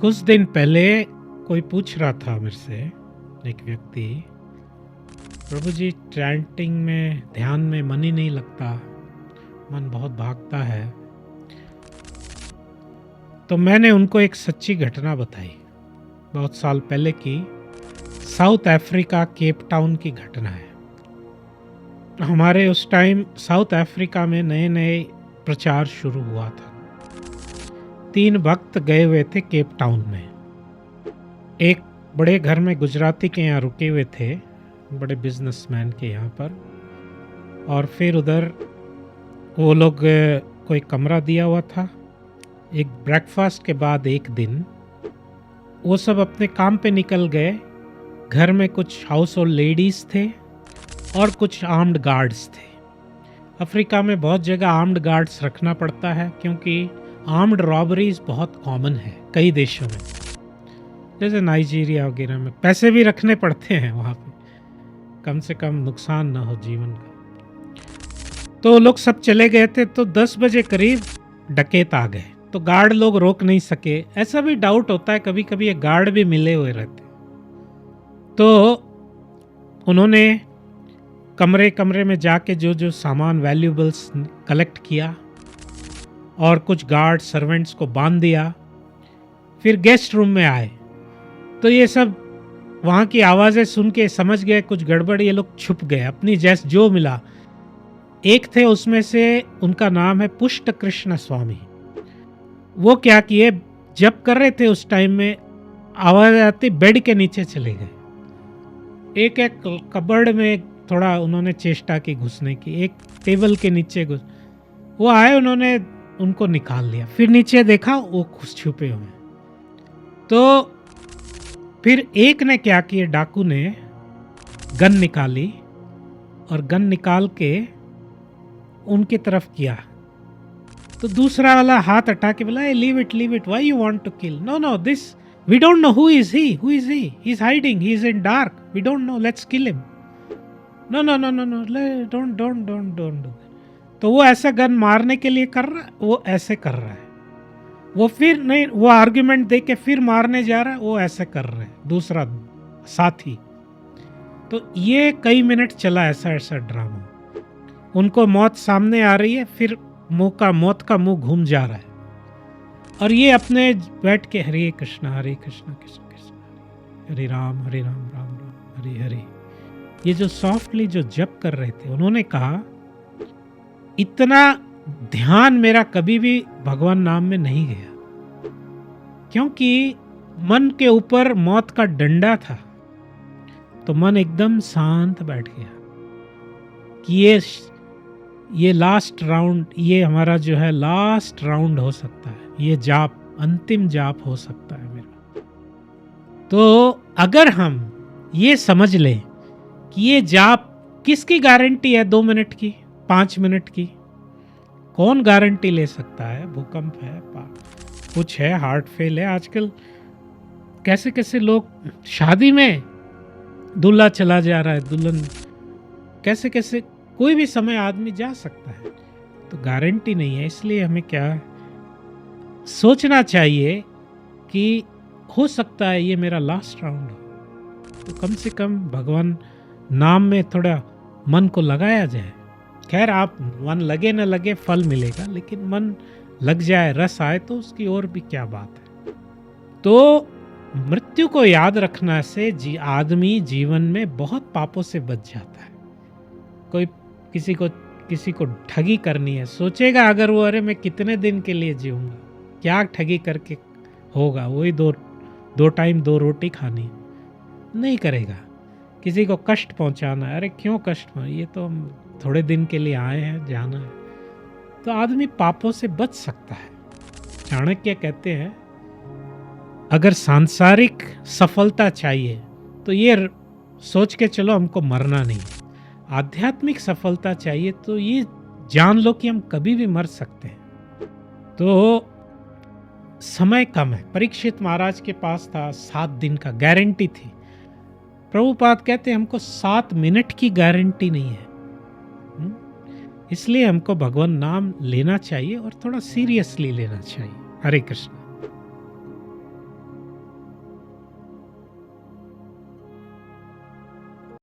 कुछ दिन पहले कोई पूछ रहा था मेरे से, एक व्यक्ति, प्रभु जी चैंटिंग में ध्यान में मन ही नहीं लगता, मन बहुत भागता है। तो मैंने उनको एक सच्ची घटना बताई, बहुत साल पहले की, साउथ अफ्रीका केप टाउन की घटना है। हमारे उस टाइम साउथ अफ्रीका में नए नए प्रचार शुरू हुआ था। 3 भक्त गए हुए थे केप टाउन में। एक बड़े घर में गुजराती के यहाँ रुके हुए थे, बड़े बिजनेसमैन के यहाँ पर, और फिर उधर वो लोग कोई कमरा दिया हुआ था। एक ब्रेकफास्ट के बाद एक दिन वो सब अपने काम पे निकल गए। घर में कुछ हाउस होल्ड लेडीज थे और कुछ आर्म्ड गार्ड्स थे। अफ्रीका में बहुत जगह आर्म्ड गार्ड्स रखना पड़ता है क्योंकि आर्म्ड रॉबरीज बहुत कॉमन है कई देशों में, जैसे नाइजीरिया वगैरह में पैसे भी रखने पड़ते हैं वहाँ पे, कम से कम नुकसान ना हो जीवन का। तो लोग सब चले गए थे, तो 10 बजे करीब डकैत आ गए, तो गार्ड लोग रोक नहीं सके। ऐसा भी डाउट होता है कभी कभी, ये गार्ड भी मिले हुए रहते। तो उन्होंने कमरे कमरे में जाके जो जो सामान वैल्यूएबल्स कलेक्ट किया और कुछ गार्ड सर्वेंट्स को बांध दिया। फिर गेस्ट रूम में आए, तो ये सब वहाँ की आवाज़ें सुन के समझ गए कुछ गड़बड़, ये लोग छुप गए अपनी जैस जो मिला। एक थे उसमें से, उनका नाम है पुष्ट कृष्ण स्वामी। वो क्या किए, जब कर रहे थे उस टाइम में आवाज़ आती, बेड के नीचे चले गए। एक एक कबर्ड में थोड़ा उन्होंने चेष्टा की घुसने की, एक टेबल के नीचे घुस, वो आए, उन्होंने उनको निकाल लिया। फिर नीचे देखा वो घुस छुपे हुए। तो फिर एक ने क्या किया, डाकू ने गन निकाली और गन निकाल के उनकी तरफ किया। तो दूसरा वाला हाथ हटा के बोला, leave it, why you want to kill? No this, we don't know who is he, he is hiding, he is in dark, we don't know, let's kill him. No don't. तो वो ऐसा गन मारने के लिए कर रहा है, वो ऐसे कर रहा है। वो फिर नहीं, वो आर्ग्यूमेंट दे के फिर मारने जा रहा है, वो ऐसे कर रहा है दूसरा साथी। तो ये कई मिनट चला ऐसा ड्रामा। उनको मौत सामने आ रही है, फिर मौत का मुंह घूम जा रहा है, और ये अपने बैठ के हरे कृष्णा कृष्ण कृष्ण हरे राम राम राम हरे हरे, ये जो सॉफ्टली जो जप कर रहे थे। उन्होंने कहा, इतना ध्यान मेरा कभी भी भगवान नाम में नहीं गया, क्योंकि मन के ऊपर मौत का डंडा था। तो मन एकदम शांत बैठ गया कि ये लास्ट राउंड, ये हमारा जो है लास्ट राउंड हो सकता है, ये जाप अंतिम जाप हो सकता है मेरा। तो अगर हम ये समझ लें कि ये जाप, किसकी गारंटी है 2 मिनट की, 5 मिनट की? कौन गारंटी ले सकता है? भूकंप है, कुछ है, हार्ट फेल है। आजकल कैसे कैसे लोग, शादी में दूल्हा चला जा रहा है, दुल्हन, कैसे कैसे कोई भी समय आदमी जा सकता है, तो गारंटी नहीं है। इसलिए हमें क्या सोचना चाहिए कि हो सकता है ये मेरा लास्ट राउंड हो, तो कम से कम भगवान नाम में थोड़ा मन को लगाया जाए। खैर, आप मन लगे न लगे फल मिलेगा, लेकिन मन लग जाए, रस आए, तो उसकी और भी क्या बात है। तो मृत्यु को याद रखना से आदमी जीवन में बहुत पापों से बच जाता है। कोई किसी को ठगी करनी है, सोचेगा अगर वो, अरे मैं कितने दिन के लिए जीऊंगा, क्या ठगी करके होगा, वही दो टाइम 2 रोटी खानी, नहीं करेगा। किसी को कष्ट पहुंचाना है, अरे क्यों कष्ट, ये तो हम थोड़े दिन के लिए आए हैं, जाना है। तो आदमी पापों से बच सकता है। चाणक्य कहते हैं, अगर सांसारिक सफलता चाहिए तो ये सोच के चलो हमको मरना नहीं, आध्यात्मिक सफलता चाहिए तो ये जान लो कि हम कभी भी मर सकते हैं। तो समय कम है। परीक्षित महाराज के पास था 7 दिन का, गारंटी थी। प्रभुपाद कहते हैं हमको 7 मिनट की गारंटी नहीं है। इसलिए हमको भगवान नाम लेना चाहिए और थोड़ा सीरियसली लेना चाहिए। हरे कृष्ण।